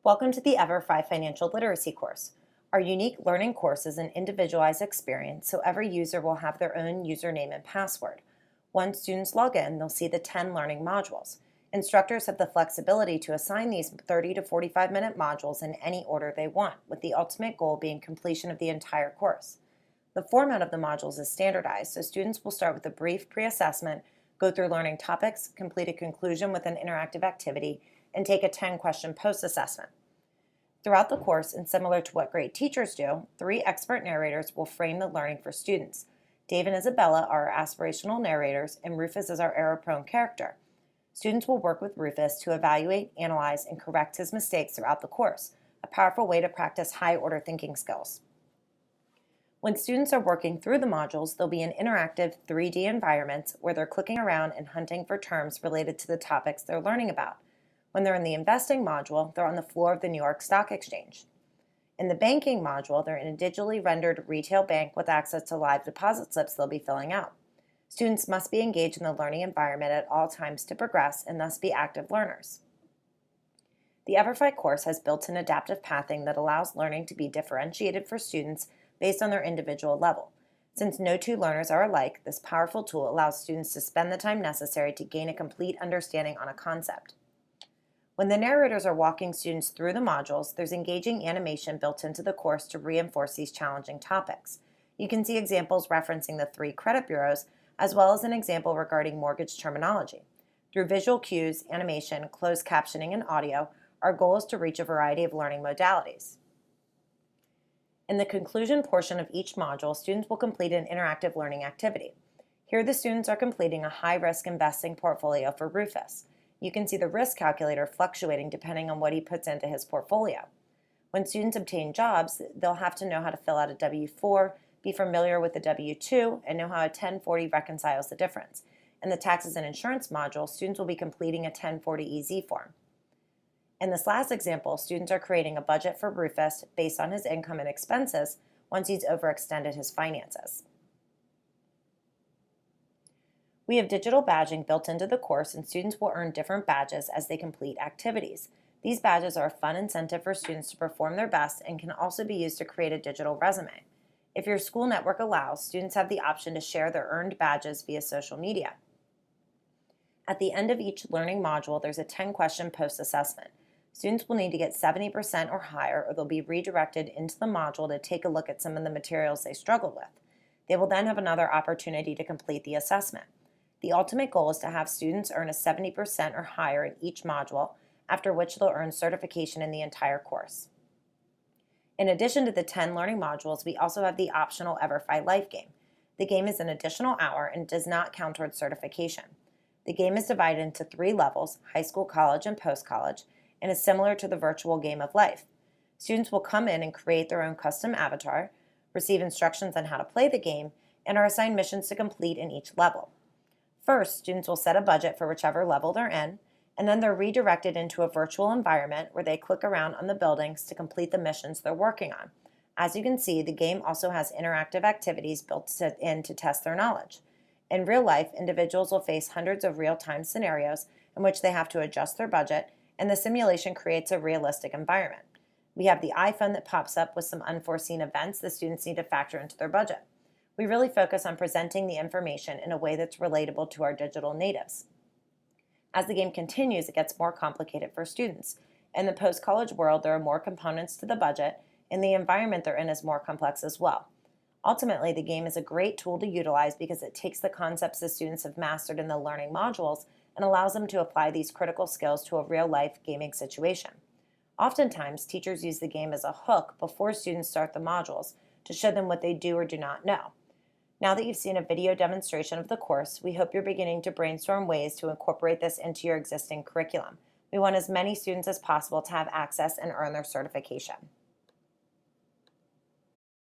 Welcome to the EverFi Financial Literacy course. Our unique learning course is an individualized experience, so every user will have their own username and password. Once students log in, they'll see the 10 learning modules. Instructors have the flexibility to assign these 30 to 45-minute modules in any order they want, with the ultimate goal being completion of the entire course. The format of the modules is standardized, so students will start with a brief pre-assessment, go through learning topics, complete a conclusion with an interactive activity, and take a 10-question post-assessment. Throughout the course, and similar to what great teachers do, 3 expert narrators will frame the learning for students. Dave and Isabella are our aspirational narrators, and Rufus is our error-prone character. Students will work with Rufus to evaluate, analyze, and correct his mistakes throughout the course, a powerful way to practice high-order thinking skills. When students are working through the modules, they'll be in interactive 3D environments where they're clicking around and hunting for terms related to the topics they're learning about. When they're in the investing module, they're on the floor of the New York Stock Exchange. In the banking module, they're in a digitally rendered retail bank with access to live deposit slips they'll be filling out. Students must be engaged in the learning environment at all times to progress and thus be active learners. The EverFi course has built-in adaptive pathing that allows learning to be differentiated for students based on their individual level. Since no two learners are alike, this powerful tool allows students to spend the time necessary to gain a complete understanding on a concept. When the narrators are walking students through the modules, there's engaging animation built into the course to reinforce these challenging topics. You can see examples referencing the 3 credit bureaus, as well as an example regarding mortgage terminology. Through visual cues, animation, closed captioning, and audio, our goal is to reach a variety of learning modalities. In the conclusion portion of each module, students will complete an interactive learning activity. Here the students are completing a high-risk investing portfolio for Rufus. You can see the risk calculator fluctuating depending on what he puts into his portfolio. When students obtain jobs, they'll have to know how to fill out a W-4, be familiar with the W-2, and know how a 1040 reconciles the difference. In the taxes and insurance module, students will be completing a 1040EZ form. In this last example, students are creating a budget for Rufus based on his income and expenses once he's overextended his finances. We have digital badging built into the course, and students will earn different badges as they complete activities. These badges are a fun incentive for students to perform their best and can also be used to create a digital resume. If your school network allows, students have the option to share their earned badges via social media. At the end of each learning module, there's a 10-question post-assessment. Students will need to get 70% or higher, or they'll be redirected into the module to take a look at some of the materials they struggled with. They will then have another opportunity to complete the assessment. The ultimate goal is to have students earn a 70% or higher in each module, after which they'll earn certification in the entire course. In addition to the 10 learning modules, we also have the optional EverFi Life game. The game is an additional hour and does not count towards certification. The game is divided into 3 levels, high school, college, and post-college, and is similar to the virtual game of life. Students will come in and create their own custom avatar, receive instructions on how to play the game, and are assigned missions to complete in each level. First, students will set a budget for whichever level they're in, and then they're redirected into a virtual environment where they click around on the buildings to complete the missions they're working on. As you can see, the game also has interactive activities built in to test their knowledge. In real life, individuals will face hundreds of real-time scenarios in which they have to adjust their budget, and the simulation creates a realistic environment. We have the iPhone that pops up with some unforeseen events the students need to factor into their budget. We really focus on presenting the information in a way that's relatable to our digital natives. As the game continues, it gets more complicated for students. In the post-college world, there are more components to the budget, and the environment they're in is more complex as well. Ultimately, the game is a great tool to utilize because it takes the concepts the students have mastered in the learning modules and allows them to apply these critical skills to a real-life gaming situation. Oftentimes, teachers use the game as a hook before students start the modules to show them what they do or do not know. Now that you've seen a video demonstration of the course, we hope you're beginning to brainstorm ways to incorporate this into your existing curriculum. We want as many students as possible to have access and earn their certification.